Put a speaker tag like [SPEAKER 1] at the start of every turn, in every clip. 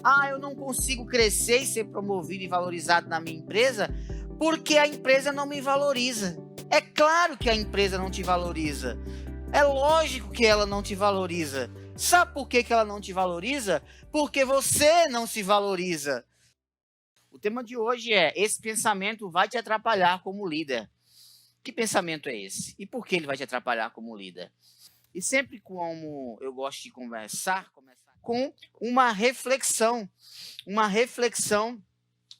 [SPEAKER 1] Ah, eu não consigo crescer e ser promovido e valorizado na minha empresa porque a empresa não me valoriza. É claro que a empresa não te valoriza. É lógico que ela não te valoriza. Sabe por que ela não te valoriza? Porque você não se valoriza. O tema de hoje é: esse pensamento vai te atrapalhar como líder. Que pensamento é esse? E por que ele vai te atrapalhar como líder? E sempre como eu gosto de começar com uma reflexão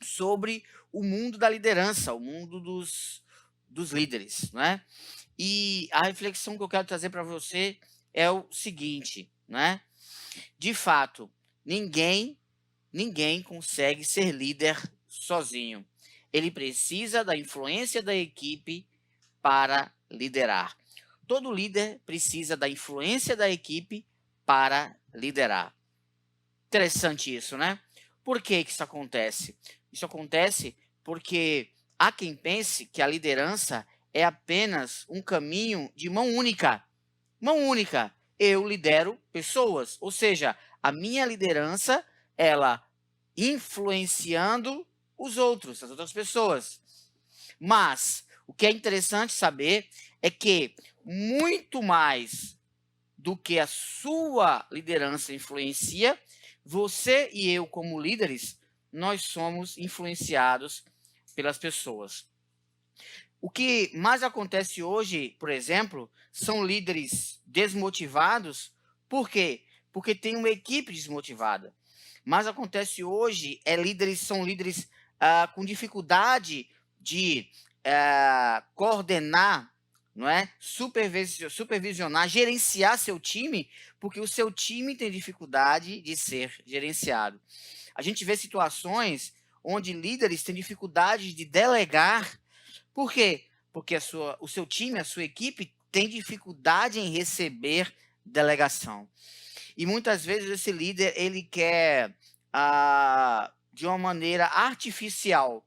[SPEAKER 1] sobre o mundo da liderança, o mundo dos líderes, né? E a reflexão que eu quero trazer para você é o seguinte, né? De fato, ninguém consegue ser líder sozinho. Ele precisa da influência da equipe para liderar. Todo líder precisa da influência da equipe para liderar. Interessante isso, né? Por que isso acontece? Isso acontece porque há quem pense que a liderança é apenas um caminho de mão única. Mão única. Eu lidero pessoas, ou seja, a minha liderança, ela influenciando as outras pessoas. Mas o que é interessante saber é que muito mais do que a sua liderança influencia, você e eu, como líderes, nós somos influenciados pelas pessoas. O que mais acontece hoje, por exemplo, são líderes desmotivados. Por quê? Porque tem uma equipe desmotivada. Mas acontece hoje são líderes com dificuldade de coordenar, não é? Supervisionar, gerenciar seu time, porque o seu time tem dificuldade de ser gerenciado. A gente vê situações onde líderes têm dificuldade de delegar. Por quê? Porque o seu time, a sua equipe, tem dificuldade em receber delegação. E muitas vezes esse líder ele quer de uma maneira artificial,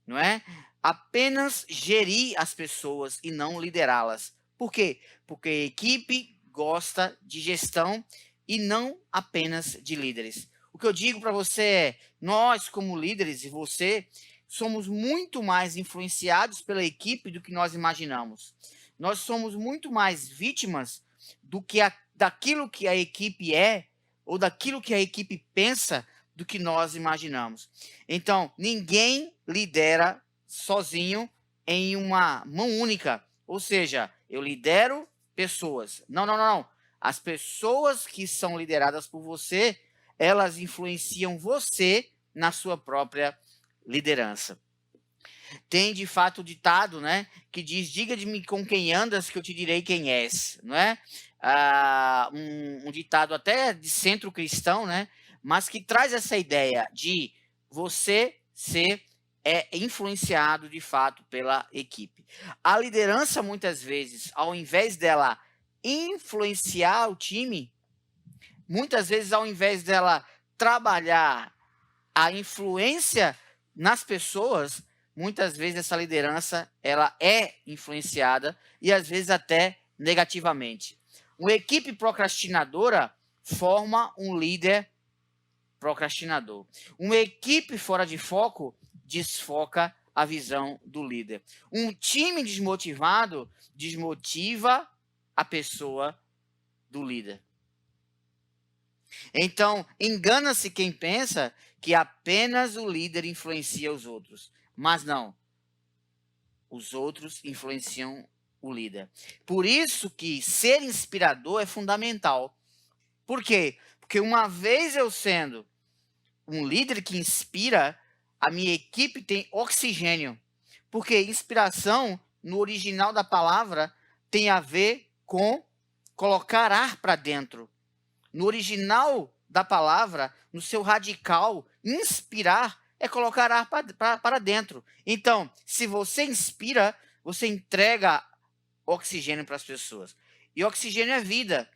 [SPEAKER 1] não é? Apenas gerir as pessoas e não liderá-las. Por quê? Porque a equipe gosta de gestão e não apenas de líderes. O que eu digo para você é: nós, como líderes, e você, somos muito mais influenciados pela equipe do que nós imaginamos. Nós somos muito mais vítimas daquilo que a equipe é, ou daquilo que a equipe pensa, do que nós imaginamos. Então, ninguém lidera sozinho em uma mão única. Ou seja, eu lidero pessoas. Não, não, não, não. As pessoas que são lideradas por você, elas influenciam você na sua própria liderança. Tem de fato o ditado, né, que diz: diga-me com quem andas que eu te direi quem és, não é? Um ditado até de centro cristão, né, mas que traz essa ideia de você ser influenciado de fato pela equipe. A liderança, muitas vezes, ao invés dela influenciar o time, muitas vezes, ao invés dela trabalhar a influência nas pessoas, muitas vezes essa liderança ela é influenciada e às vezes até negativamente. Uma equipe procrastinadora forma um líder procrastinador. Uma equipe fora de foco desfoca a visão do líder. Um time desmotivado desmotiva a pessoa do líder. Então, engana-se quem pensa que apenas o líder influencia os outros. Mas não. Os outros influenciam o líder. Por isso que ser inspirador é fundamental. Por quê? Porque uma vez eu sendo um líder que inspira, a minha equipe tem oxigênio. Porque inspiração, no original da palavra, tem a ver com colocar ar para dentro. No original da palavra, no seu radical, inspirar é colocar ar para dentro. Então, se você inspira, você entrega oxigênio para as pessoas. E oxigênio é vida.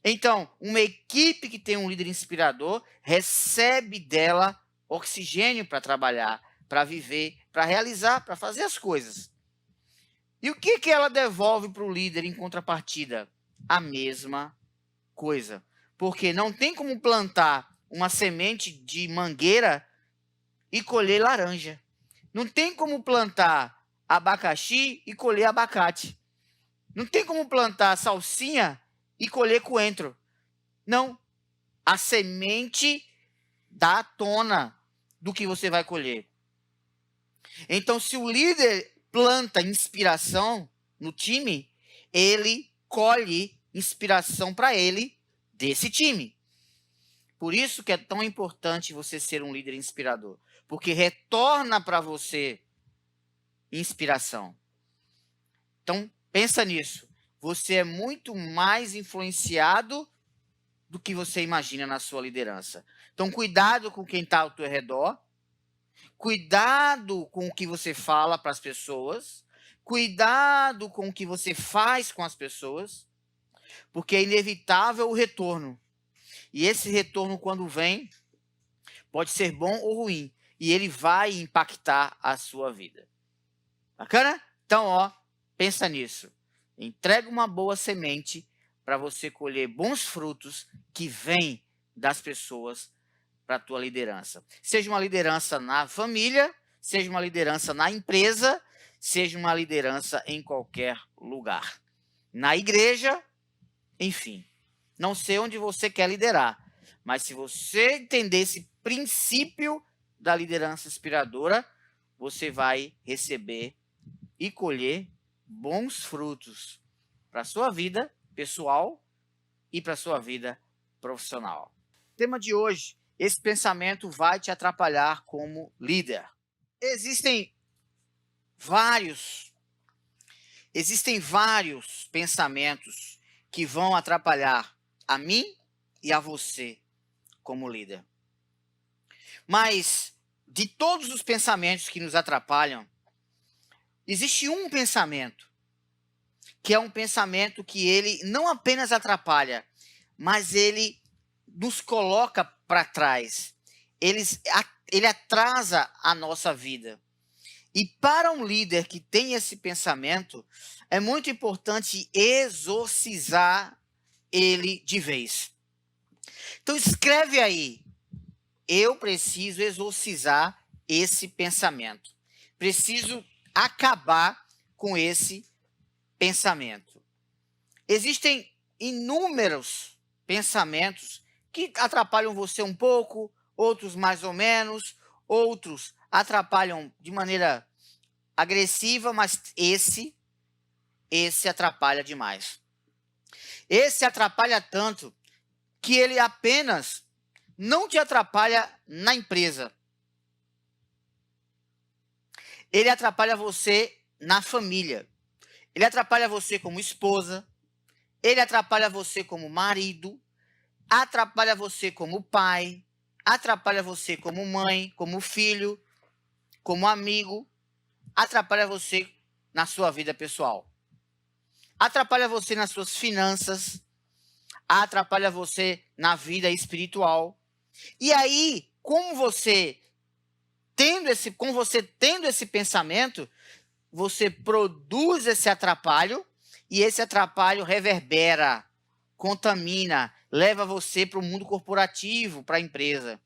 [SPEAKER 1] Então, uma equipe que tem um líder inspirador recebe dela oxigênio para trabalhar, para viver, para realizar, para fazer as coisas. E o que ela devolve para o líder em contrapartida? A mesma coisa. Porque não tem como plantar uma semente de mangueira e colher laranja. Não tem como plantar abacaxi e colher abacate. Não tem como plantar salsinha e colher coentro. Não. A semente dá a tona do que você vai colher. Então, se o líder planta inspiração no time, ele colhe inspiração para ele desse time. Por isso que é tão importante você ser um líder inspirador, porque retorna para você inspiração. Então, pensa nisso. Você é muito mais influenciado do que você imagina na sua liderança. Então, cuidado com quem está ao teu redor. Cuidado com o que você fala para as pessoas. Cuidado com o que você faz com as pessoas. Porque é inevitável o retorno. E esse retorno, quando vem, pode ser bom ou ruim. E ele vai impactar a sua vida. Bacana? Então, pensa nisso. Entrega uma boa semente para você colher bons frutos que vêm das pessoas para a tua liderança. Seja uma liderança na família, seja uma liderança na empresa, seja uma liderança em qualquer lugar. Na igreja, enfim. Não sei onde você quer liderar, mas se você entender esse princípio da liderança inspiradora, você vai receber e colher bons frutos para a sua vida pessoal e para a sua vida profissional. Tema de hoje: esse pensamento vai te atrapalhar como líder. Existem vários pensamentos que vão atrapalhar a mim e a você como líder. Mas de todos os pensamentos que nos atrapalham, existe um pensamento que é um pensamento que ele não apenas atrapalha, mas ele nos coloca para trás. Ele atrasa a nossa vida. E para um líder que tem esse pensamento, é muito importante exorcizar ele de vez. Então escreve aí: eu preciso exorcizar esse pensamento. Preciso acabar com esse pensamento. Existem inúmeros pensamentos que atrapalham você um pouco, outros mais ou menos, outros atrapalham de maneira agressiva, mas esse atrapalha demais. Esse atrapalha tanto que ele apenas não te atrapalha na empresa. Ele atrapalha você na família. Ele atrapalha você como esposa. Ele atrapalha você como marido. Atrapalha você como pai. Atrapalha você como mãe, como filho, como amigo. Atrapalha você na sua vida pessoal. Atrapalha você nas suas finanças. Atrapalha você na vida espiritual. E aí, com você tendo esse pensamento, você produz esse atrapalho e esse atrapalho reverbera, contamina, leva você para o mundo corporativo, para a empresa.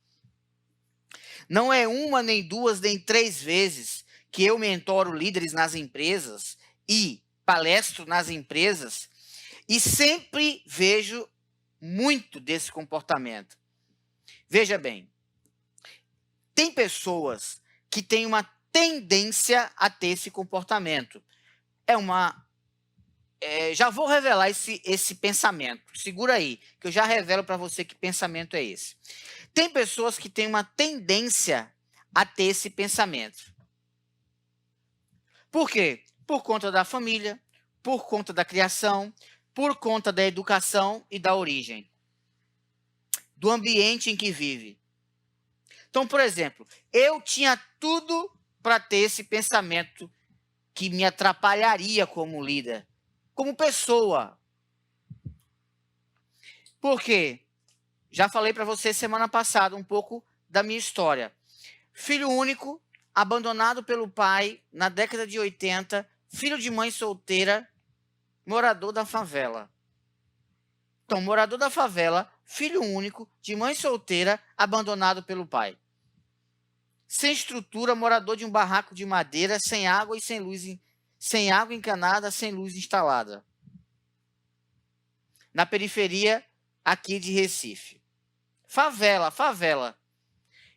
[SPEAKER 1] Não é uma, nem duas, nem três vezes que eu mentoro líderes nas empresas e palestro nas empresas e sempre vejo muito desse comportamento. Veja bem, tem pessoas que têm uma tendência a ter esse comportamento. Já vou revelar esse pensamento. Segura aí, que eu já revelo para você que pensamento é esse. Tem pessoas que têm uma tendência a ter esse pensamento. Por quê? Por conta da família, por conta da criação, por conta da educação e da origem, do ambiente em que vive. Então, por exemplo, eu tinha tudo para ter esse pensamento que me atrapalharia como líder, como pessoa. Por quê? Já falei para você semana passada um pouco da minha história. Filho único, abandonado pelo pai na década de 80, filho de mãe solteira, morador da favela. Então, morador da favela, filho único, de mãe solteira, abandonado pelo pai. Sem estrutura, morador de um barraco de madeira, sem água e sem luz, sem água encanada, sem luz instalada. Na periferia aqui de Recife. Favela, favela.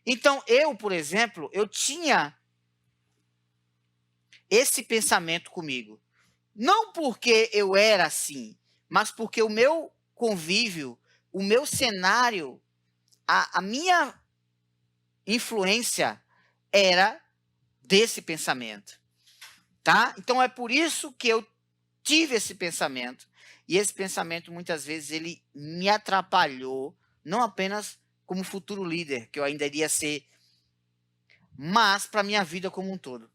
[SPEAKER 1] Então, eu, por exemplo, eu tinha esse pensamento comigo. Não porque eu era assim, mas porque o meu convívio, o meu cenário, a minha influência era desse pensamento, tá? Então é por isso que eu tive esse pensamento, e esse pensamento muitas vezes ele me atrapalhou, não apenas como futuro líder, que eu ainda iria ser, mas para minha vida como um todo.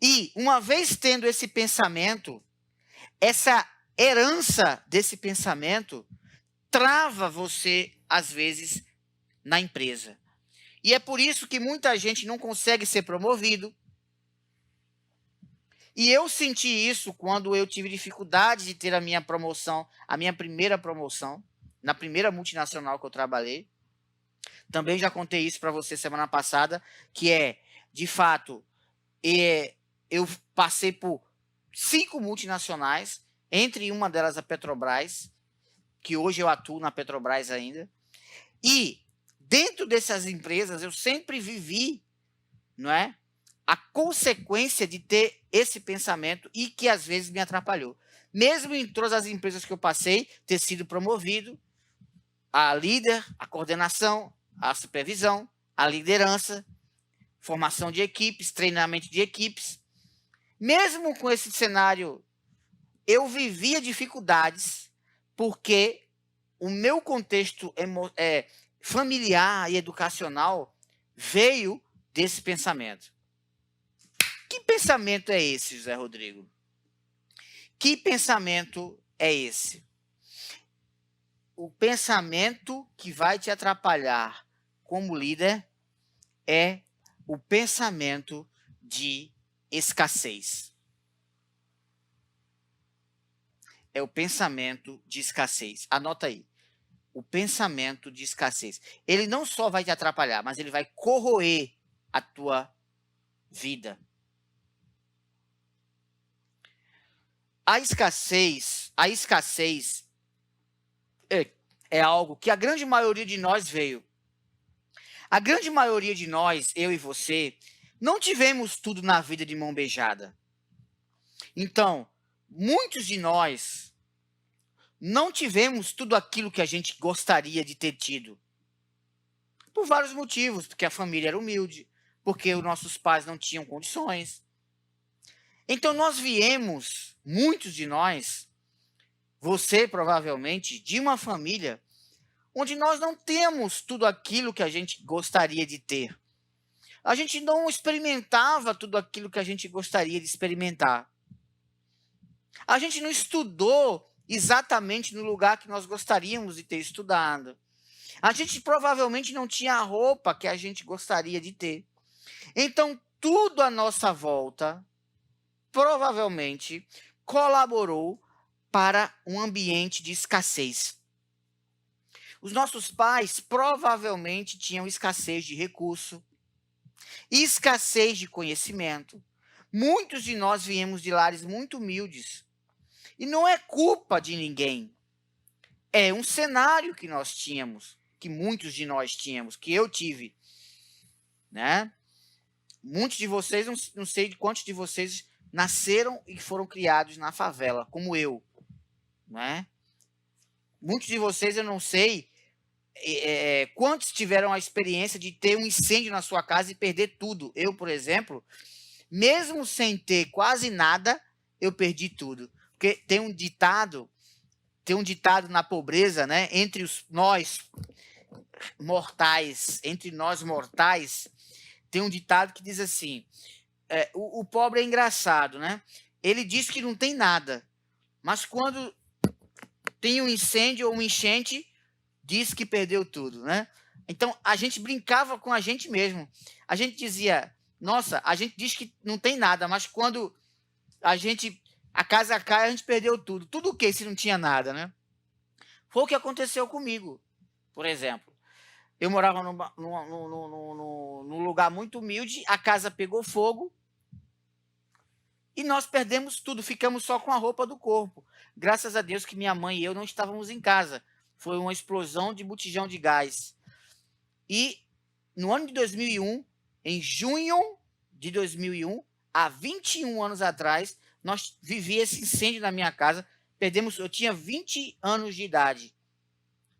[SPEAKER 1] E uma vez tendo esse pensamento, essa herança desse pensamento trava você, às vezes, na empresa. E é por isso que muita gente não consegue ser promovido. E eu senti isso quando eu tive dificuldade de ter a minha promoção, a minha primeira promoção, na primeira multinacional que eu trabalhei. Também já contei isso para você semana passada, que de fato, eu passei por 5 multinacionais, entre uma delas a Petrobras, que hoje eu atuo na Petrobras ainda. E dentro dessas empresas eu sempre vivi, não é, a consequência de ter esse pensamento e que às vezes me atrapalhou. Mesmo em todas as empresas que eu passei, ter sido promovido a líder, a coordenação, a supervisão, a liderança, formação de equipes, treinamento de equipes. Mesmo com esse cenário, eu vivia dificuldades porque o meu contexto familiar e educacional veio desse pensamento. Que pensamento é esse, José Rodrigo? Que pensamento é esse? O pensamento que vai te atrapalhar como líder é o pensamento de escassez. É o pensamento de escassez. Anota aí. O pensamento de escassez. Ele não só vai te atrapalhar, mas ele vai corroer a tua vida. A escassez é algo que a grande maioria de nós veio. A grande maioria de nós, eu e você, não tivemos tudo na vida de mão beijada. Então, muitos de nós não tivemos tudo aquilo que a gente gostaria de ter tido. Por vários motivos, porque a família era humilde, porque os nossos pais não tinham condições. Então nós viemos, muitos de nós, você provavelmente, de uma família onde nós não temos tudo aquilo que a gente gostaria de ter. A gente não experimentava tudo aquilo que a gente gostaria de experimentar. A gente não estudou exatamente no lugar que nós gostaríamos de ter estudado. A gente provavelmente não tinha a roupa que a gente gostaria de ter. Então, tudo à nossa volta provavelmente colaborou para um ambiente de escassez. Os nossos pais provavelmente tinham escassez de recurso, escassez de conhecimento. Muitos de nós viemos de lares muito humildes. E não é culpa de ninguém. É um cenário que nós tínhamos, que muitos de nós tínhamos, que eu tive, né? Muitos de vocês, não sei de quantos de vocês nasceram e foram criados na favela, como eu, né? Muitos de vocês, eu não sei quantos tiveram a experiência de ter um incêndio na sua casa e perder tudo. Eu, por exemplo, mesmo sem ter quase nada, eu perdi tudo. Porque tem um ditado na pobreza, né? Entre nós mortais, tem um ditado que diz assim, o pobre é engraçado, né? Ele diz que não tem nada, mas quando tem um incêndio ou uma enchente, diz que perdeu tudo, né? Então, a gente brincava com a gente mesmo. A gente dizia, nossa, a gente diz que não tem nada, mas quando a gente a casa cai, a gente perdeu tudo. Tudo o quê se não tinha nada, né? Foi o que aconteceu comigo, por exemplo. Eu morava num lugar muito humilde, a casa pegou fogo e nós perdemos tudo, ficamos só com a roupa do corpo. Graças a Deus que minha mãe e eu não estávamos em casa. Foi uma explosão de botijão de gás. E no ano de 2001, em junho de 2001, há 21 anos atrás, nós vivíamos esse incêndio na minha casa. Eu tinha 20 anos de idade.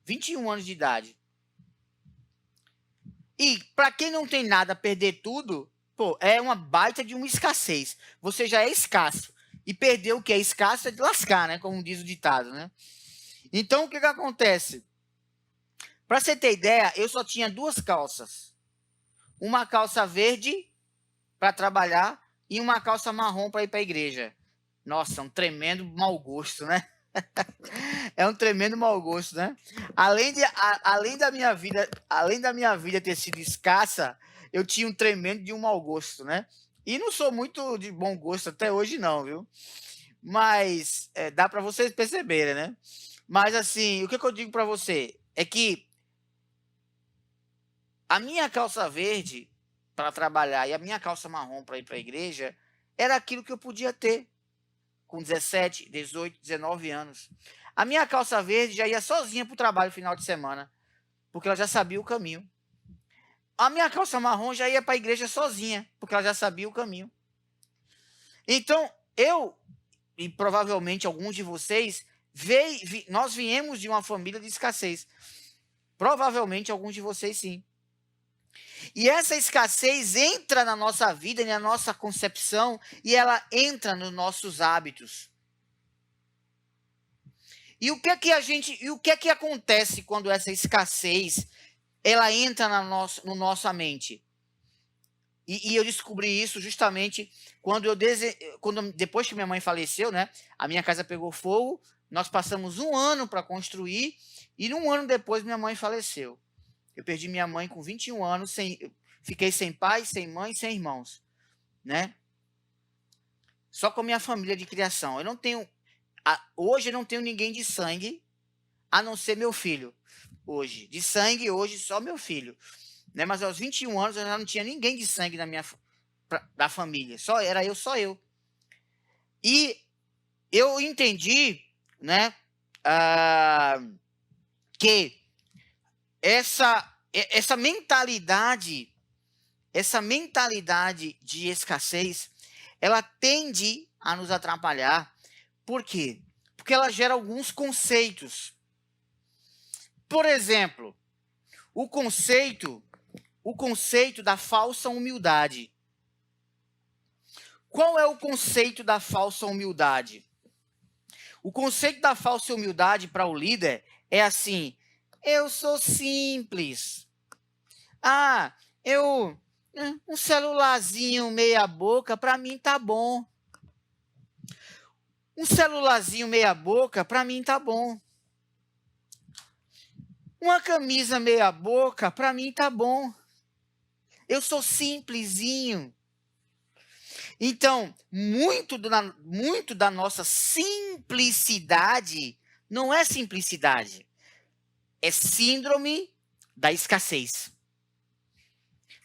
[SPEAKER 1] 21 anos de idade. E para quem não tem nada, perder tudo, pô, é uma baita de uma escassez. Você já é escasso. E perder o que é escasso é de lascar, né? Como diz o ditado, né? Então, o que acontece? Para você ter ideia, eu só tinha 2 calças. Uma calça verde para trabalhar e uma calça marrom para ir para a igreja. Nossa, um tremendo mau gosto, né? É um tremendo mau gosto, né? Além da minha vida ter sido escassa, eu tinha um tremendo de um mau gosto, né? E não sou muito de bom gosto até hoje não, viu? Mas dá para vocês perceberem, né? Mas assim, o que eu digo para você é que a minha calça verde para trabalhar e a minha calça marrom para ir para a igreja era aquilo que eu podia ter com 17, 18, 19 anos. A minha calça verde já ia sozinha para o trabalho no final de semana, porque ela já sabia o caminho. A minha calça marrom já ia para a igreja sozinha, porque ela já sabia o caminho. Então, eu, e provavelmente alguns de vocês, nós viemos de uma família de escassez. Provavelmente alguns de vocês sim. E essa escassez entra na nossa vida, na nossa concepção, e ela entra nos nossos hábitos. E o que é que acontece quando essa escassez ela entra no nossa mente? E eu descobri isso justamente quando depois que minha mãe faleceu, né? A minha casa pegou fogo, nós passamos 1 ano para construir e 1 ano depois minha mãe faleceu. Eu perdi minha mãe com 21 anos, fiquei sem pai, sem mãe, sem irmãos, né? Só com a minha família de criação. Hoje eu não tenho ninguém de sangue, a não ser meu filho. Hoje, de sangue, hoje só meu filho, né? Mas aos 21 anos eu já não tinha ninguém de sangue da família. Só eu. E eu entendi, né, que essa mentalidade de escassez, ela tende a nos atrapalhar. Por quê? Porque ela gera alguns conceitos. Por exemplo, o conceito da falsa humildade. Qual é o conceito da falsa humildade? O conceito da falsa humildade para o líder é assim: eu sou simples. Um celularzinho meia boca para mim tá bom. Um celularzinho meia boca para mim tá bom. Uma camisa meia boca para mim tá bom. Eu sou simplesinho. Então, muito da nossa simplicidade não é simplicidade, é síndrome da escassez.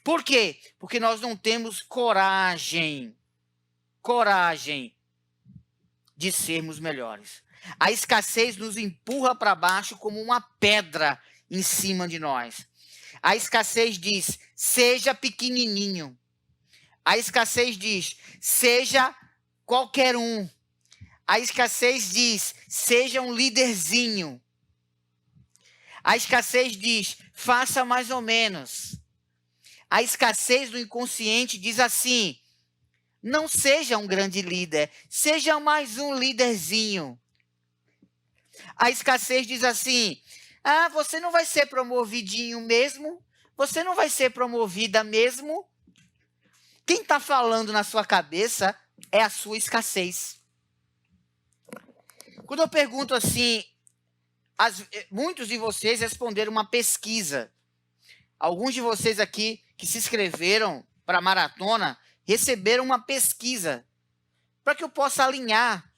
[SPEAKER 1] Por quê? Porque nós não temos coragem de sermos melhores. A escassez nos empurra para baixo como uma pedra em cima de nós. A escassez diz: seja pequenininho. A escassez diz: seja qualquer um. A escassez diz: seja um líderzinho. A escassez diz: faça mais ou menos. A escassez do inconsciente diz assim: não seja um grande líder, seja mais um líderzinho. A escassez diz assim: você não vai ser promovidinho mesmo? Você não vai ser promovida mesmo? Quem está falando na sua cabeça é a sua escassez. Quando eu pergunto assim, muitos de vocês responderam uma pesquisa. Alguns de vocês aqui que se inscreveram para a maratona receberam uma pesquisa para que eu possa alinhar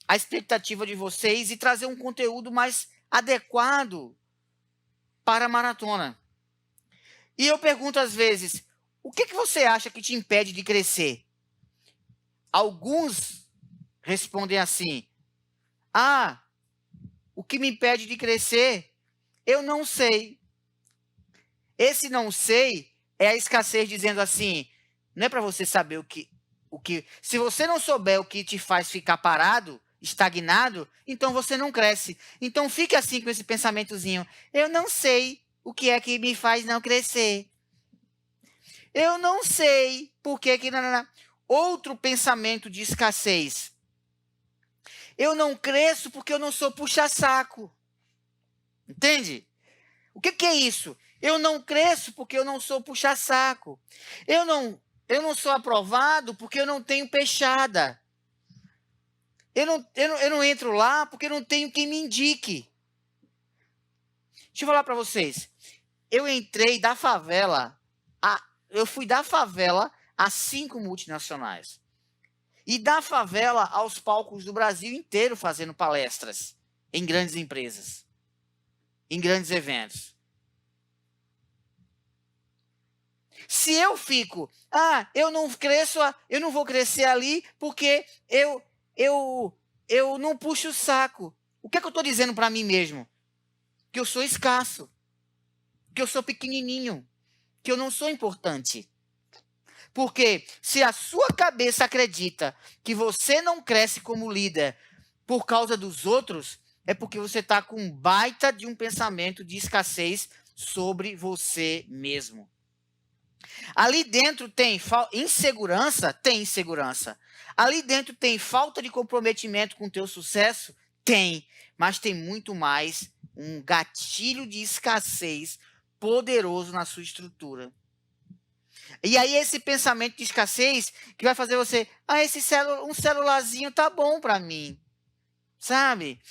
[SPEAKER 1] a expectativa de vocês e trazer um conteúdo mais adequado para a maratona. E eu pergunto às vezes, o que você acha que te impede de crescer? Alguns respondem assim, o que me impede de crescer, eu não sei. Esse não sei é a escassez dizendo assim, não é para você saber o que... Se você não souber o que te faz ficar parado, estagnado, então você não cresce. Então fique assim com esse pensamentozinho, eu não sei o que é que me faz não crescer. Eu não sei por que que... Outro pensamento de escassez. Eu não cresço porque eu não sou puxa-saco. Entende? O que é isso? Eu não cresço porque eu não sou puxa-saco. Eu não sou aprovado porque eu não tenho peixada. Eu não entro lá porque eu não tenho quem me indique. Deixa eu falar para vocês. Eu entrei da favela, eu fui da favela a 5 multinacionais. E da favela aos palcos do Brasil inteiro fazendo palestras em grandes empresas, em grandes eventos. Se eu fico, eu não cresço, eu não vou crescer ali porque eu não puxo o saco. O que é que eu estou dizendo para mim mesmo? Que eu sou escasso, que eu sou pequenininho, que eu não sou importante. Porque se a sua cabeça acredita que você não cresce como líder por causa dos outros, é porque você está com um baita de um pensamento de escassez sobre você mesmo. Ali dentro tem insegurança? Tem insegurança. Ali dentro tem falta de comprometimento com o teu sucesso? Tem. Mas tem muito mais um gatilho de escassez poderoso na sua estrutura. E aí esse pensamento de escassez que vai fazer você, um celularzinho tá bom para mim, sabe?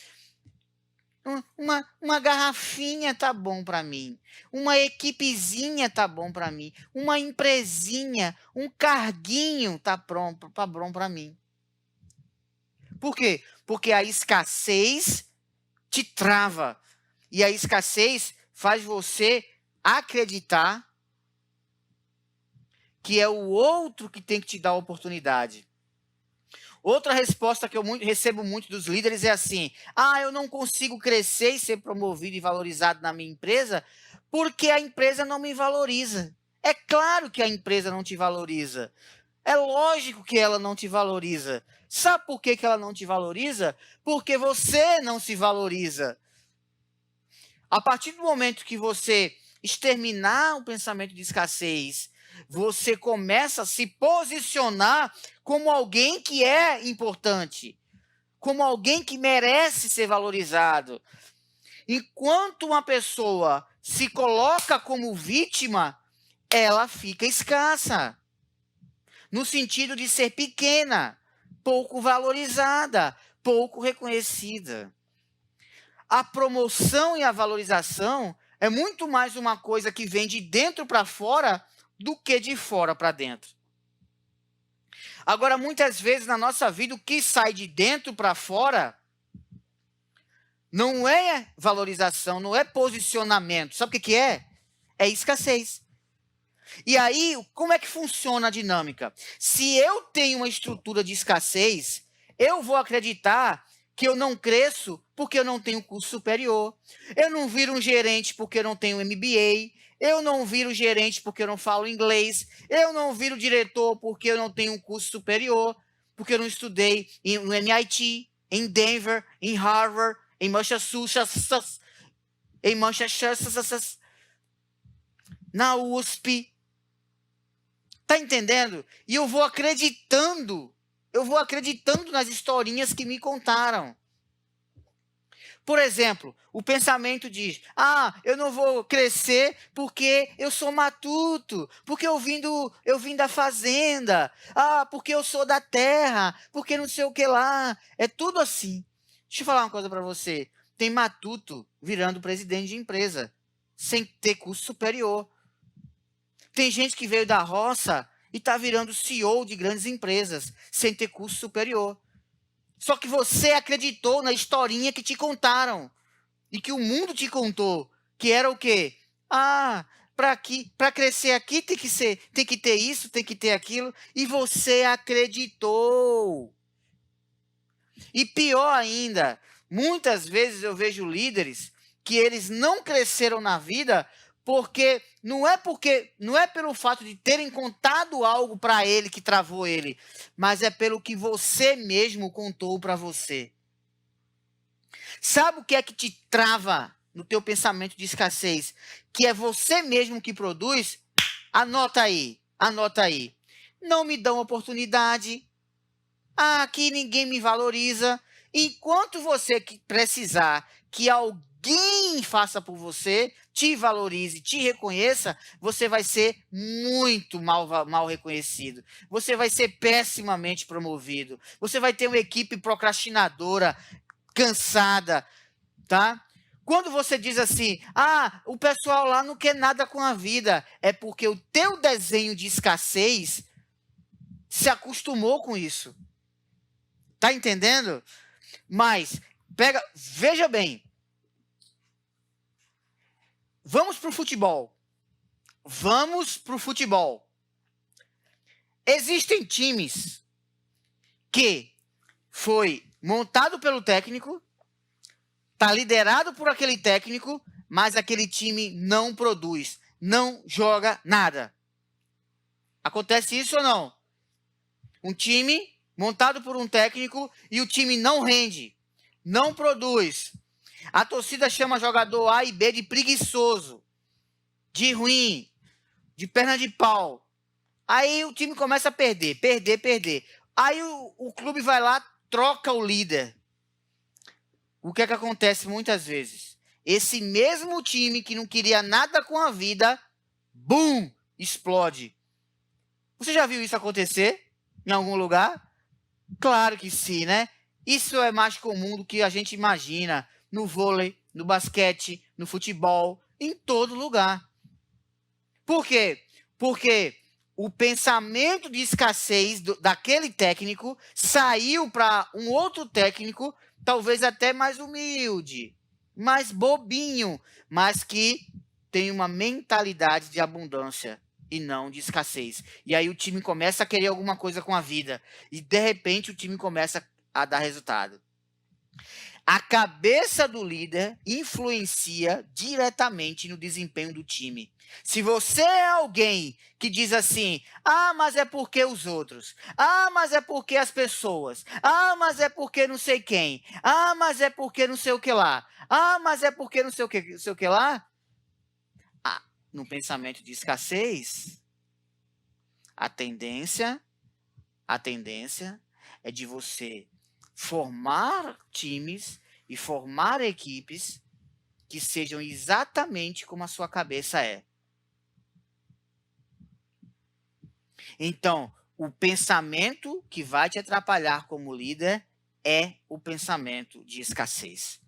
[SPEAKER 1] Uma garrafinha tá bom para mim. Uma equipezinha tá bom para mim. Uma empresinha, um carguinho tá bom para mim. Por quê? Porque a escassez te trava. E a escassez faz você acreditar que é o outro que tem que te dar a oportunidade. Outra resposta que eu recebo muito dos líderes é assim, eu não consigo crescer e ser promovido e valorizado na minha empresa porque a empresa não me valoriza. É claro que a empresa não te valoriza. É lógico que ela não te valoriza. Sabe por que ela não te valoriza? Porque você não se valoriza. A partir do momento que você exterminar o pensamento de escassez, você começa a se posicionar como alguém que é importante, como alguém que merece ser valorizado. Enquanto uma pessoa se coloca como vítima, ela fica escassa, no sentido de ser pequena, pouco valorizada, pouco reconhecida. A promoção e a valorização é muito mais uma coisa que vem de dentro para fora do que de fora para dentro. Agora, muitas vezes na nossa vida, o que sai de dentro para fora não é valorização, não é posicionamento. Sabe o que é? É escassez. E aí, como é que funciona a dinâmica? Se eu tenho uma estrutura de escassez, eu vou acreditar que eu não cresço porque eu não tenho curso superior. Eu não viro um gerente porque eu não tenho MBA. Eu não viro gerente porque eu não falo inglês. Eu não viro diretor porque eu não tenho um curso superior. Porque eu não estudei no MIT, em Denver, em Harvard, em Massachusetts, na USP. Tá entendendo? E eu vou acreditando nas historinhas que me contaram. Por exemplo, o pensamento diz, eu não vou crescer porque eu sou matuto, porque eu vim da fazenda, porque eu sou da terra, porque não sei o que lá. É tudo assim. Deixa eu falar uma coisa para você. Tem matuto virando presidente de empresa, sem ter curso superior. Tem gente que veio da roça e está virando CEO de grandes empresas, sem ter curso superior. Só que você acreditou na historinha que te contaram e que o mundo te contou, que era o quê? Ah, para crescer aqui tem que ter isso, tem que ter aquilo, e você acreditou. E pior ainda, muitas vezes eu vejo líderes que eles não cresceram na vida porque não é pelo fato de terem contado algo para ele que travou ele, mas é pelo que você mesmo contou para você. Sabe o que é que te trava no teu pensamento de escassez? Que é você mesmo que produz? Anota aí, anota aí. Não me dão oportunidade. Ah, aqui ninguém me valoriza. Enquanto você precisar que alguém faça por você, te valorize, te reconheça, você vai ser muito mal reconhecido. Você vai ser pessimamente promovido. Você vai ter uma equipe procrastinadora, cansada, tá? Quando você diz assim, ah, o pessoal lá não quer nada com a vida, é porque o teu desenho de escassez se acostumou com isso. Tá entendendo? Mas, veja bem, vamos pro futebol. Vamos pro futebol. Existem times que foi montado pelo técnico, tá liderado por aquele técnico, mas aquele time não produz, não joga nada. Acontece isso ou não? Um time montado por um técnico e o time não rende, não produz. A torcida chama jogador A e B de preguiçoso, de ruim, de perna de pau. Aí o time começa a perder. Aí o clube vai lá, troca o líder. O que é que acontece muitas vezes? Esse mesmo time que não queria nada com a vida, bum, explode. Você já viu isso acontecer em algum lugar? Claro que sim, né? Isso é mais comum do que a gente imagina no vôlei, no basquete, no futebol, em todo lugar. Por quê? Porque o pensamento de escassez daquele técnico saiu para um outro técnico, talvez até mais humilde, mais bobinho, mas que tem uma mentalidade de abundância e não de escassez. E aí o time começa a querer alguma coisa com a vida e de repente o time começa a dar resultado. A cabeça do líder influencia diretamente no desempenho do time. Se você é alguém que diz assim, ah, mas é porque os outros, ah, mas é porque as pessoas, ah, mas é porque não sei quem, ah, mas é porque não sei o que lá, ah, mas é porque não sei o que lá, ah, no pensamento de escassez, a tendência é de você formar times e formar equipes que sejam exatamente como a sua cabeça é. Então, o pensamento que vai te atrapalhar como líder é o pensamento de escassez.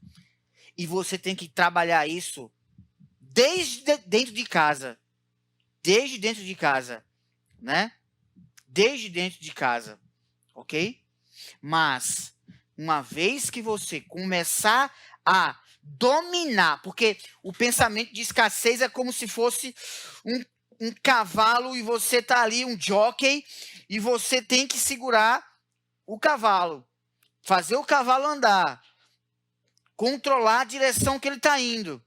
[SPEAKER 1] E você tem que trabalhar isso desde dentro de casa. Desde dentro de casa, né? Desde dentro de casa, ok? Mas, uma vez que você começar a dominar, porque o pensamento de escassez é como se fosse um cavalo e você tá ali, um jockey, e você tem que segurar o cavalo, fazer o cavalo andar, controlar a direção que ele está indo.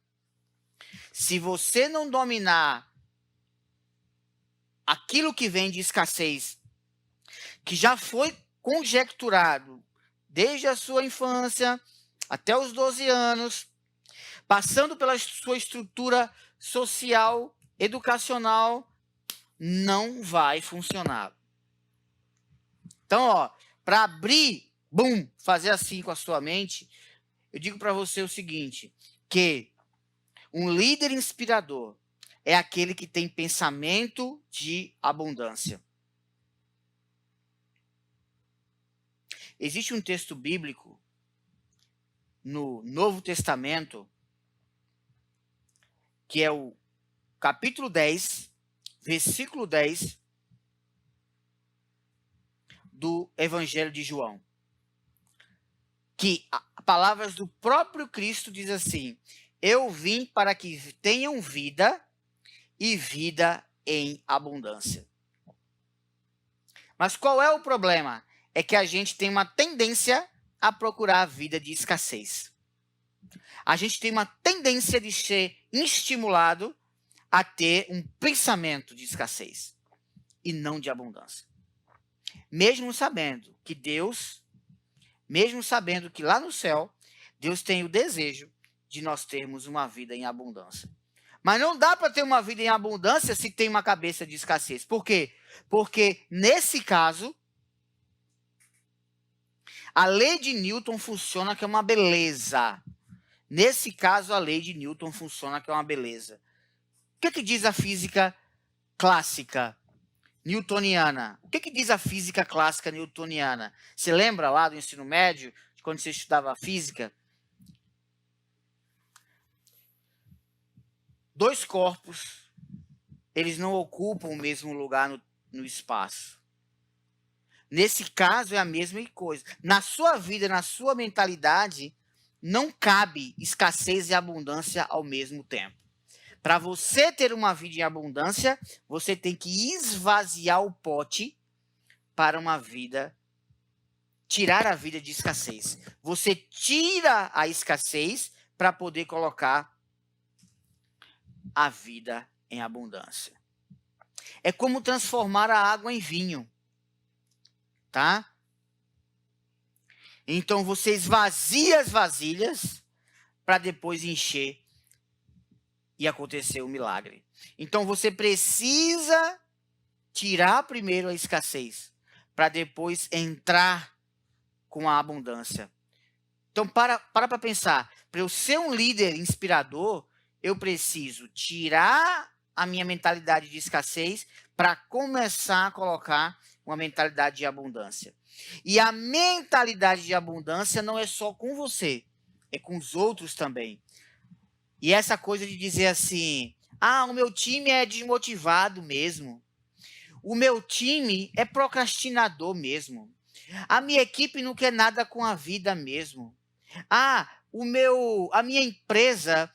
[SPEAKER 1] Se você não dominar aquilo que vem de escassez, que já foi conjecturado desde a sua infância até os 12 anos, passando pela sua estrutura social, educacional, não vai funcionar. Então, ó, para abrir, bum, fazer assim com a sua mente, eu digo para você o seguinte, que um líder inspirador é aquele que tem pensamento de abundância. Existe um texto bíblico no Novo Testamento, que é o capítulo 10, versículo 10 do Evangelho de João. que palavras do próprio Cristo diz assim: eu vim para que tenham vida e vida em abundância. Mas qual é o problema? É que a gente tem uma tendência a procurar a vida de escassez. A gente tem uma tendência de ser estimulado a ter um pensamento de escassez e não de abundância. Mesmo sabendo que Deus, mesmo sabendo que lá no céu, Deus tem o desejo de nós termos uma vida em abundância. Mas não dá para ter uma vida em abundância se tem uma cabeça de escassez. Por quê? Porque, nesse caso, a lei de Newton funciona que é uma beleza. Nesse caso, a lei de Newton funciona que é uma beleza. O que diz a física clássica newtoniana? O que diz a física clássica newtoniana? Você lembra lá do ensino médio, quando você estudava física? Dois corpos, eles não ocupam o mesmo lugar no espaço. Nesse caso, é a mesma coisa. Na sua vida, na sua mentalidade, não cabe escassez e abundância ao mesmo tempo. Para você ter uma vida em abundância, você tem que esvaziar o pote para uma vida, tirar a vida de escassez. Você tira a escassez para poder colocar a vida em abundância. É como transformar a água em vinho, tá? Então você esvazia as vasilhas para depois encher e acontecer o milagre. Então você precisa tirar primeiro a escassez para depois entrar com a abundância. Então para pensar, para eu ser um líder inspirador, eu preciso tirar a minha mentalidade de escassez para começar a colocar uma mentalidade de abundância. E a mentalidade de abundância não é só com você, é com os outros também. E essa coisa de dizer assim, o meu time é desmotivado mesmo. O meu time é procrastinador mesmo. A minha equipe não quer nada com a vida mesmo. A minha empresa,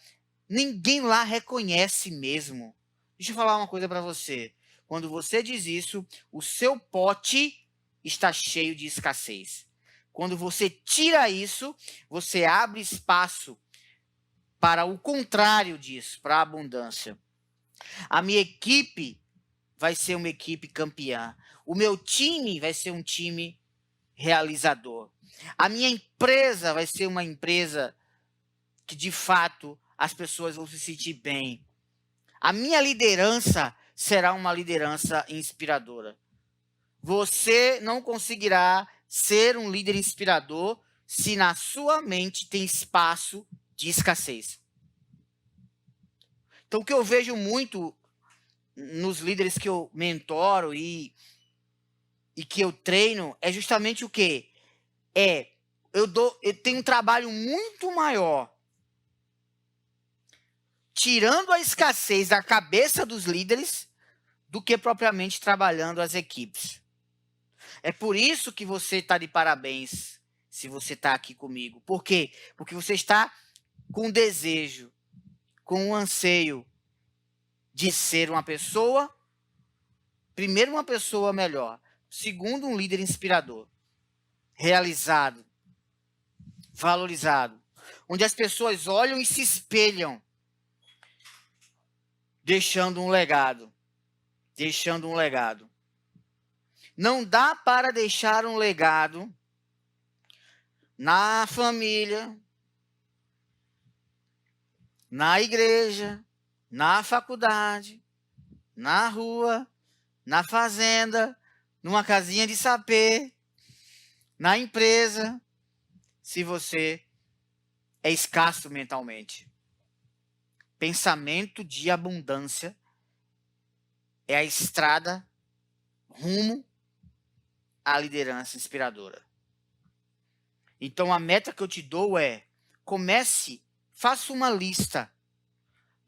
[SPEAKER 1] ninguém lá reconhece mesmo. Deixa eu falar uma coisa para você. Quando você diz isso, o seu pote está cheio de escassez. Quando você tira isso, você abre espaço para o contrário disso, para a abundância. A minha equipe vai ser uma equipe campeã. O meu time vai ser um time realizador. A minha empresa vai ser uma empresa que, de fato, as pessoas vão se sentir bem. A minha liderança será uma liderança inspiradora. Você não conseguirá ser um líder inspirador se na sua mente tem espaço de escassez. Então, o que eu vejo muito nos líderes que eu mentoro e que eu treino é justamente o quê? Eu tenho um trabalho muito maior tirando a escassez da cabeça dos líderes do que propriamente trabalhando as equipes. É por isso que você está de parabéns se você está aqui comigo. Por quê? Porque você está com desejo, com um anseio de ser uma pessoa, primeiro uma pessoa melhor, segundo um líder inspirador, realizado, valorizado, onde as pessoas olham e se espelham, deixando um legado. Não dá para deixar um legado na família, na igreja, na faculdade, na rua, na fazenda, numa casinha de sapê, na empresa, se você é escasso mentalmente. Pensamento de abundância é a estrada rumo à liderança inspiradora. Então, a meta que eu te dou é: faça uma lista.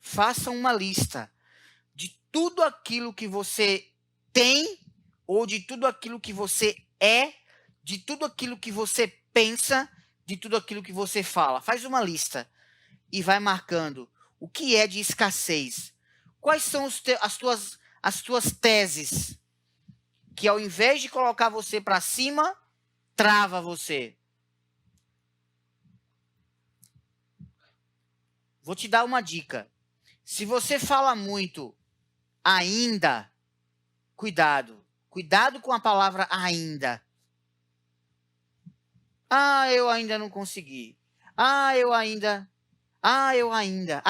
[SPEAKER 1] Faça uma lista de tudo aquilo que você tem, ou de tudo aquilo que você é, de tudo aquilo que você pensa, de tudo aquilo que você fala. Faz uma lista e vai marcando o que é de escassez. Quais são as tuas teses que, ao invés de colocar você para cima, trava você? Vou te dar uma dica. Se você fala muito ainda, cuidado. Cuidado com a palavra ainda. Ah, eu ainda não consegui. Ah, eu ainda. Ah, eu ainda.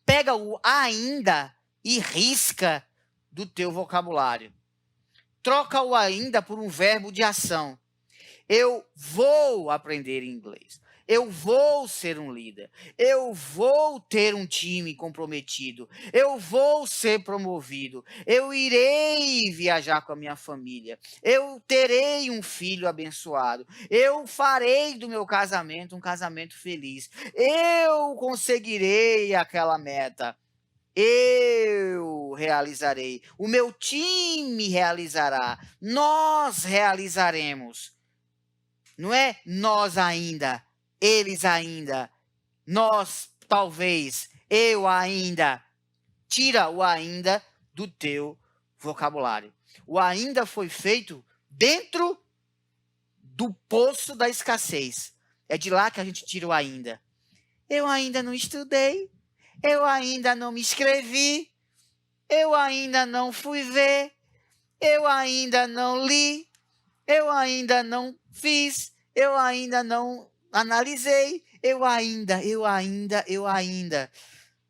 [SPEAKER 1] Pega o ainda e risca do teu vocabulário. Troca o ainda por um verbo de ação. Eu vou aprender inglês. Eu vou ser um líder. Eu vou ter um time comprometido. Eu vou ser promovido. Eu irei viajar com a minha família. Eu terei um filho abençoado. Eu farei do meu casamento um casamento feliz. Eu conseguirei aquela meta. Eu realizarei. O meu time realizará. Nós realizaremos. Não é nós ainda, eles ainda, nós talvez, eu ainda. Tira o ainda do teu vocabulário. O ainda foi feito dentro do poço da escassez. É de lá que a gente tira o ainda. Eu ainda não estudei, eu ainda não me inscrevi, eu ainda não fui ver, eu ainda não li, eu ainda não fiz, eu ainda não analisei, eu ainda.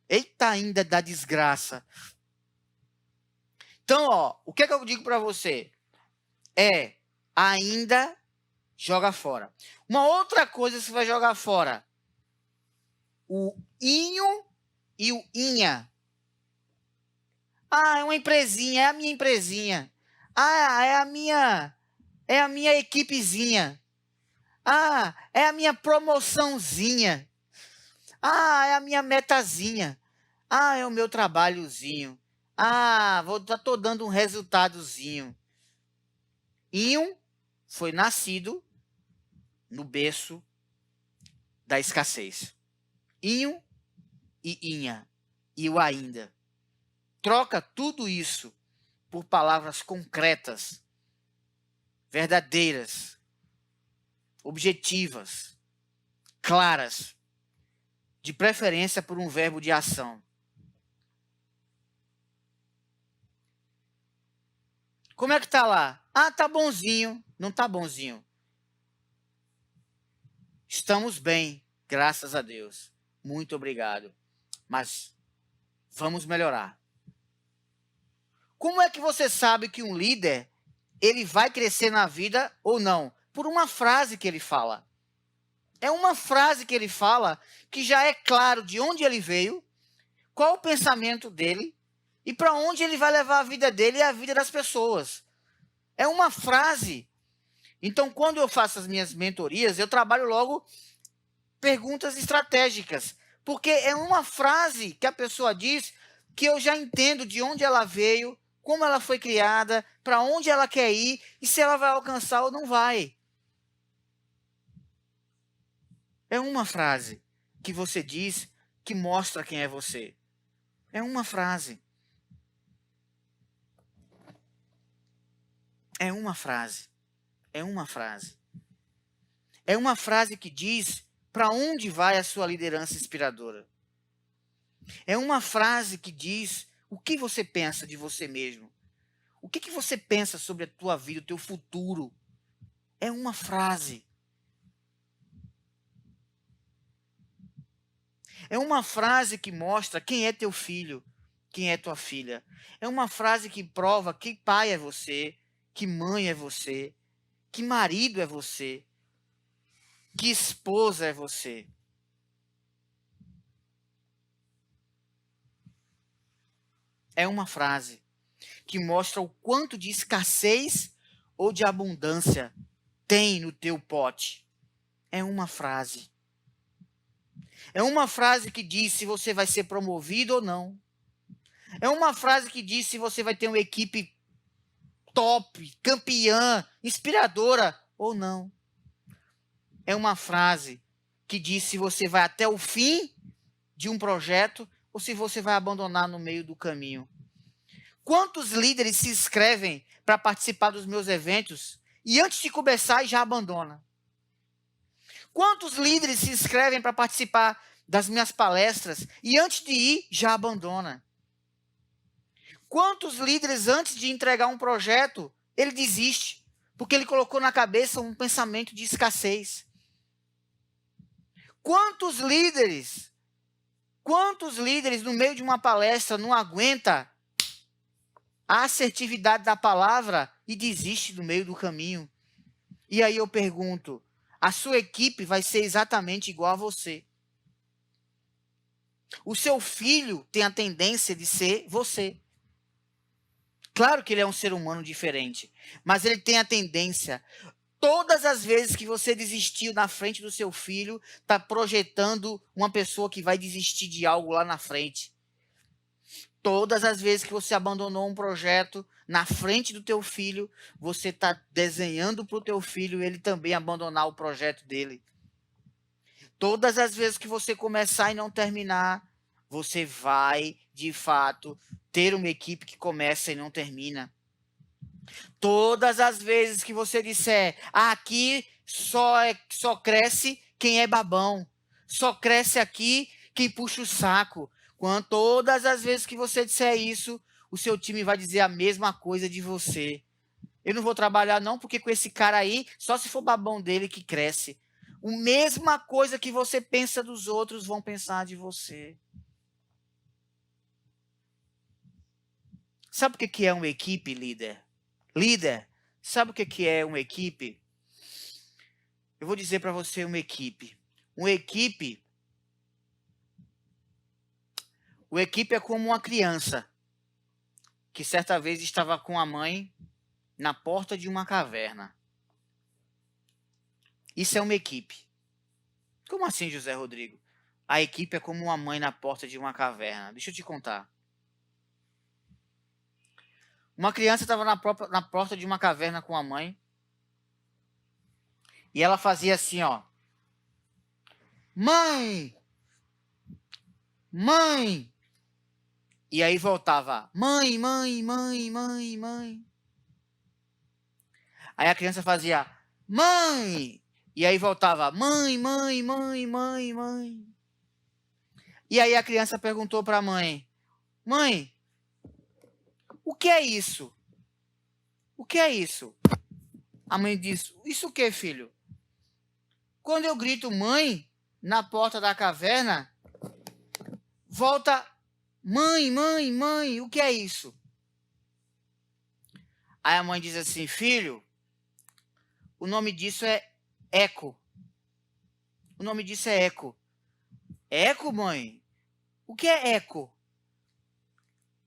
[SPEAKER 1] Eita, ainda da desgraça. Então, ó, o que é que eu digo para você? Ainda joga fora. Uma outra coisa que você vai jogar fora. O inho e o inha. Ah, é uma empresinha, é a minha empresinha. Ah, é a minha equipezinha. Ah, é a minha promoçãozinha. Ah, é a minha metazinha. Ah, é o meu trabalhozinho. Ah, tô dando um resultadozinho. Inho foi nascido no berço da escassez. Inho e inha. E o ainda. Troca tudo isso por palavras concretas, verdadeiras, objetivas, claras, de preferência por um verbo de ação. Como é que tá lá? Ah, tá bonzinho. Não tá bonzinho. Estamos bem, graças a Deus. Muito obrigado. Mas vamos melhorar. Como é que você sabe que um líder ele vai crescer na vida ou não? Por uma frase que ele fala. É uma frase que ele fala que já é claro de onde ele veio, qual o pensamento dele e para onde ele vai levar a vida dele e a vida das pessoas. É uma frase. Então, quando eu faço as minhas mentorias, eu trabalho logo perguntas estratégicas. Porque é uma frase que a pessoa diz que eu já entendo de onde ela veio, como ela foi criada, para onde ela quer ir e se ela vai alcançar ou não vai. É uma frase que você diz que mostra quem é você. É uma frase. É uma frase. É uma frase. É uma frase que diz para onde vai a sua liderança inspiradora. É uma frase que diz o que você pensa de você mesmo. O que você pensa sobre a tua vida, o teu futuro. É uma frase. É uma frase que mostra quem é teu filho, quem é tua filha. É uma frase que prova que pai é você, que mãe é você, que marido é você, que esposa é você. É uma frase que mostra o quanto de escassez ou de abundância tem no teu pote. É uma frase. É uma frase que diz se você vai ser promovido ou não. É uma frase que diz se você vai ter uma equipe top, campeã, inspiradora ou não. é uma frase que diz se você vai até o fim de um projeto ou se você vai abandonar no meio do caminho. Quantos líderes se inscrevem para participar dos meus eventos e antes de começar já abandona? Quantos líderes se inscrevem para participar das minhas palestras e antes de ir já abandona? Quantos líderes antes de entregar um projeto, ele desiste, porque ele colocou na cabeça um pensamento de escassez? Quantos líderes no meio de uma palestra não aguenta a assertividade da palavra e desiste no meio do caminho? E aí eu pergunto, a sua equipe vai ser exatamente igual a você. O seu filho tem a tendência de ser você. Claro que ele é um ser humano diferente, mas ele tem a tendência. Todas as vezes que você desistiu na frente do seu filho, está projetando uma pessoa que vai desistir de algo lá na frente. Todas as vezes que você abandonou um projeto na frente do teu filho, você está desenhando para o teu filho ele também abandonar o projeto dele. Todas as vezes que você começar e não terminar, você vai, de fato, ter uma equipe que começa e não termina. Todas as vezes que você disser, aqui só cresce quem é babão, só cresce aqui quem puxa o saco. Todas as vezes que você disser isso, o seu time vai dizer a mesma coisa de você. Eu não vou trabalhar não, porque com esse cara aí, só se for babão dele que cresce. A mesma coisa que você pensa dos outros, vão pensar de você. Sabe o que é uma equipe, líder? Líder, sabe o que é uma equipe? Eu vou dizer para você uma equipe. Uma equipe é como uma criança que certa vez estava com a mãe na porta de uma caverna. Isso é uma equipe. Como assim, José Rodrigo? A equipe é como uma mãe na porta de uma caverna. Deixa eu te contar. Uma criança estava na porta de uma caverna com a mãe. E ela fazia assim, ó. Mãe! Mãe! E aí voltava. Mãe, mãe, mãe, mãe, mãe. Aí a criança fazia. Mãe! E aí voltava. Mãe, mãe, mãe, mãe, mãe. E aí a criança perguntou para a mãe. Mãe, o que é isso? O que é isso? A mãe disse, isso o que, filho? Quando eu grito mãe na porta da caverna, volta mãe, mãe, mãe, o que é isso? Aí a mãe diz assim, filho, o nome disso é eco. O nome disso é eco. Eco, mãe? O que é eco?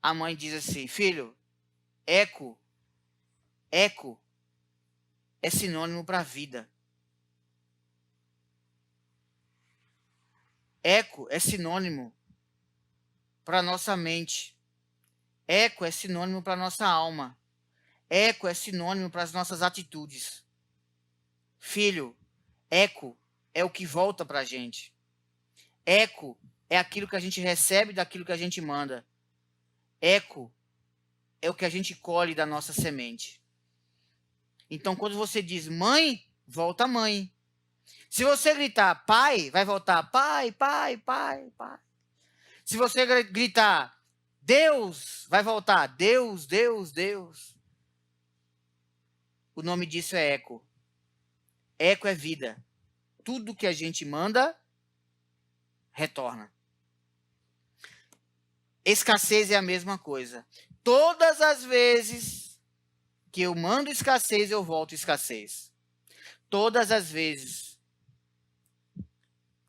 [SPEAKER 1] A mãe diz assim, filho, eco é sinônimo para vida. Eco é sinônimo para nossa mente. Eco é sinônimo para nossa alma. Eco é sinônimo para as nossas atitudes. Filho, eco é o que volta para a gente. Eco é aquilo que a gente recebe daquilo que a gente manda. Eco é o que a gente colhe da nossa semente. Então, quando você diz mãe, volta mãe. Se você gritar pai, vai voltar pai, pai, pai, pai. Se você gritar Deus, vai voltar Deus, Deus, Deus. O nome disso é eco. Eco é vida. Tudo que a gente manda, retorna. Escassez é a mesma coisa. Todas as vezes que eu mando escassez, eu volto escassez. Todas as vezes.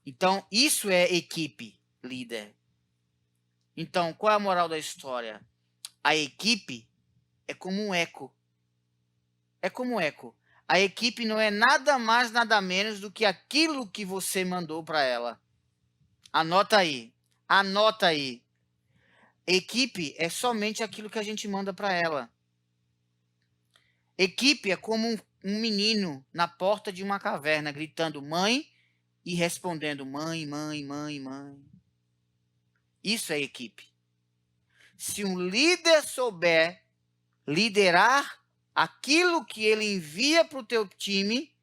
[SPEAKER 1] Então, isso é equipe, líder. Então, qual é a moral da história? A equipe é como um eco. É como um eco. A equipe não é nada mais, nada menos do que aquilo que você mandou para ela. Anota aí. Anota aí. Equipe é somente aquilo que a gente manda para ela. Equipe é como um menino na porta de uma caverna, gritando mãe e respondendo mãe, mãe, mãe, mãe. Isso é equipe. Se um líder souber liderar aquilo que ele envia para o teu time,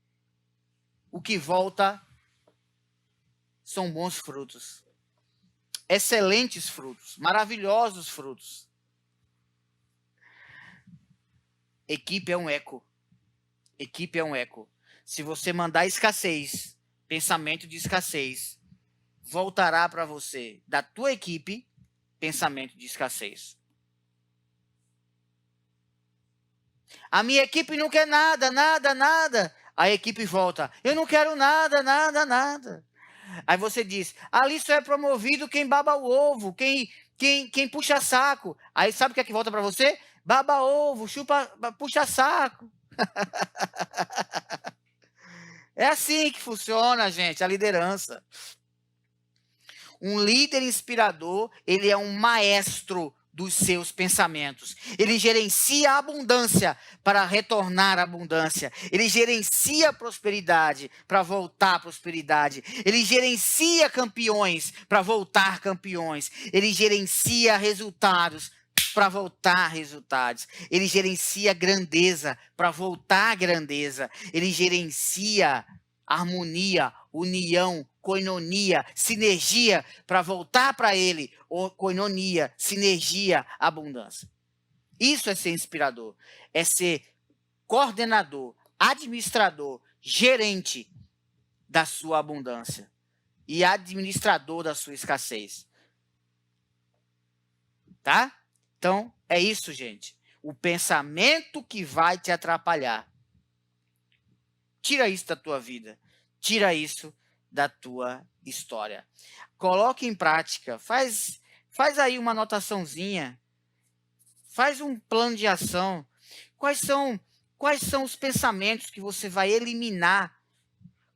[SPEAKER 1] o que volta são bons frutos. Excelentes frutos, maravilhosos frutos. Equipe é um eco. Equipe é um eco. Se você mandar escassez, pensamento de escassez, voltará para você, da tua equipe, pensamento de escassez. A minha equipe não quer nada, nada, nada. A equipe volta. Eu não quero nada, nada, nada. Aí você diz, ali só é promovido quem baba o ovo, quem puxa saco. Aí sabe o que é que volta para você? Baba ovo, chupa, puxa saco. É assim que funciona, gente, a liderança. Um líder inspirador, ele é um maestro dos seus pensamentos. Ele gerencia a abundância para retornar à abundância. Ele gerencia a prosperidade para voltar à prosperidade. Ele gerencia campeões para voltar campeões. Ele gerencia resultados para voltar resultados. Ele gerencia grandeza para voltar grandeza. Ele gerencia harmonia, união, koinonia, sinergia para voltar para ele. Koinonia, sinergia, abundância. Isso é ser inspirador. É ser coordenador, administrador, gerente da sua abundância e administrador da sua escassez. Tá? Então, é isso, gente. O pensamento que vai te atrapalhar. Tira isso da tua vida. Tira isso da tua história. Coloque em prática. Faz aí uma anotaçãozinha. Faz um plano de ação. Quais são os pensamentos que você vai eliminar?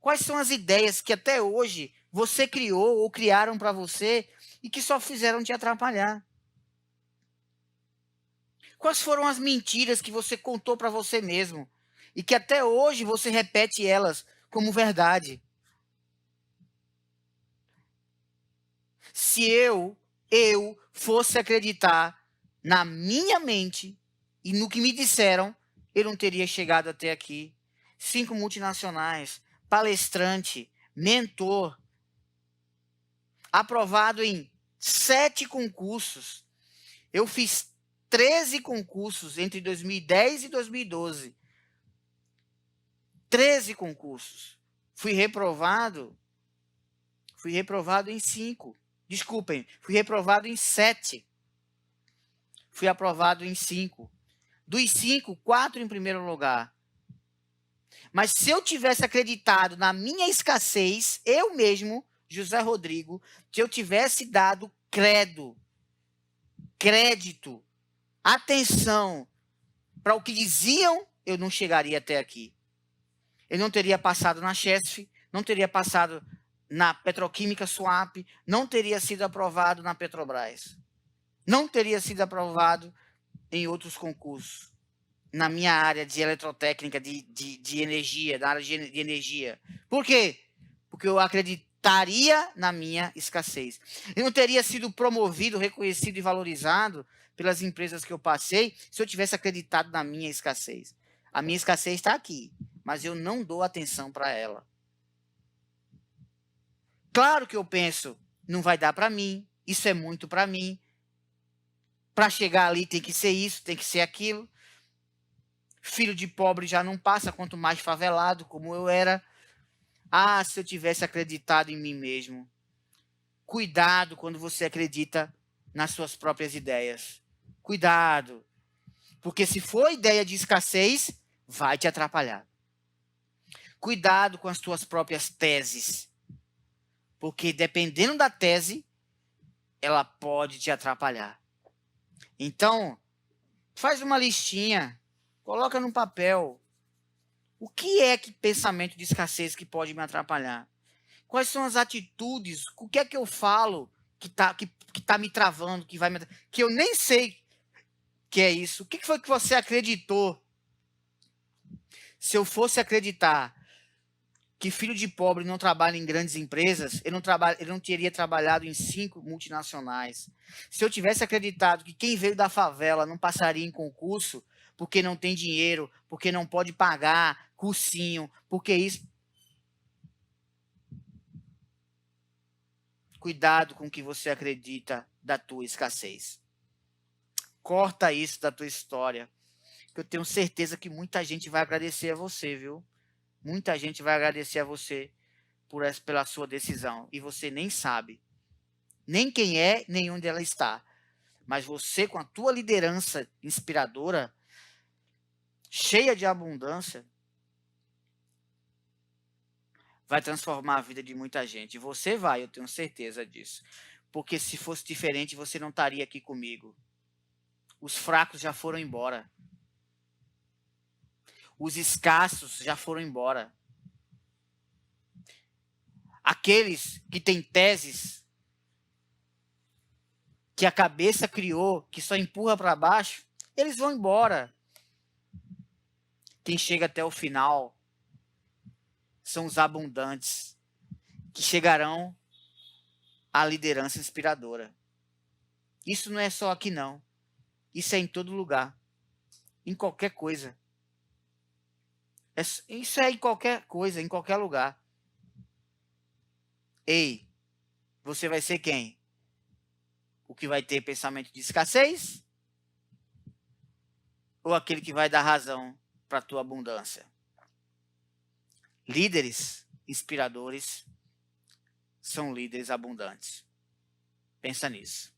[SPEAKER 1] Quais são as ideias que até hoje você criou ou criaram para você e que só fizeram te atrapalhar? Quais foram as mentiras que você contou para você mesmo e que até hoje você repete elas como verdade? Se eu fosse acreditar na minha mente e no que me disseram, eu não teria chegado até aqui. 5 multinacionais, palestrante, mentor, aprovado em 7 concursos. Eu fiz 13 concursos entre 2010 e 2012. 13 concursos. Fui reprovado em 5. Desculpem, fui reprovado em 7. Fui aprovado em 5. Dos 5, 4 em primeiro lugar. Mas se eu tivesse acreditado na minha escassez, eu mesmo, José Rodrigo, se eu tivesse dado crédito, atenção para o que diziam, eu não chegaria até aqui. Eu não teria passado na Chesf, não teria passado na Petroquímica Suap, não teria sido aprovado na Petrobras. Não teria sido aprovado em outros concursos. Na minha área de eletrotécnica, de energia, na área de energia. Por quê? Porque eu acreditaria na minha escassez. Eu não teria sido promovido, reconhecido e valorizado pelas empresas que eu passei se eu tivesse acreditado na minha escassez. A minha escassez está aqui, mas eu não dou atenção para ela. Claro que eu penso, não vai dar para mim, isso é muito para mim. Para chegar ali tem que ser isso, tem que ser aquilo. Filho de pobre já não passa, quanto mais favelado, como eu era. Ah, se eu tivesse acreditado em mim mesmo. Cuidado quando você acredita nas suas próprias ideias. Cuidado. Porque se for ideia de escassez, vai te atrapalhar. Cuidado com as tuas próprias teses. Porque dependendo da tese, ela pode te atrapalhar. Então, faz uma listinha, coloca no papel. O que é que pensamento de escassez que pode me atrapalhar? Quais são as atitudes? O que é que eu falo que tá me travando, que eu nem sei que é isso? O que foi que você acreditou Se eu fosse acreditar que filho de pobre não trabalha em grandes empresas, ele não teria trabalhado em 5 multinacionais. Se eu tivesse acreditado que quem veio da favela não passaria em concurso, porque não tem dinheiro, porque não pode pagar cursinho, porque isso. Cuidado com o que você acredita da tua escassez. Corta isso da tua história, que eu tenho certeza que muita gente vai agradecer a você, viu? Muita gente vai agradecer a você pela sua decisão. E você nem sabe. Nem quem é, nem onde ela está. Mas você, com a tua liderança inspiradora, cheia de abundância, vai transformar a vida de muita gente. E você vai, eu tenho certeza disso. Porque se fosse diferente, você não estaria aqui comigo. Os fracos já foram embora. Os escassos já foram embora. Aqueles que têm teses que a cabeça criou, que só empurra para baixo, eles vão embora. Quem chega até o final são os abundantes, que chegarão à liderança inspiradora. Isso não é só aqui, não. Isso é em todo lugar. Em qualquer coisa. Isso é em qualquer coisa, em qualquer lugar. Ei, você vai ser quem? O que vai ter pensamento de escassez? Ou aquele que vai dar razão para a tua abundância? Líderes inspiradores são líderes abundantes. Pensa nisso.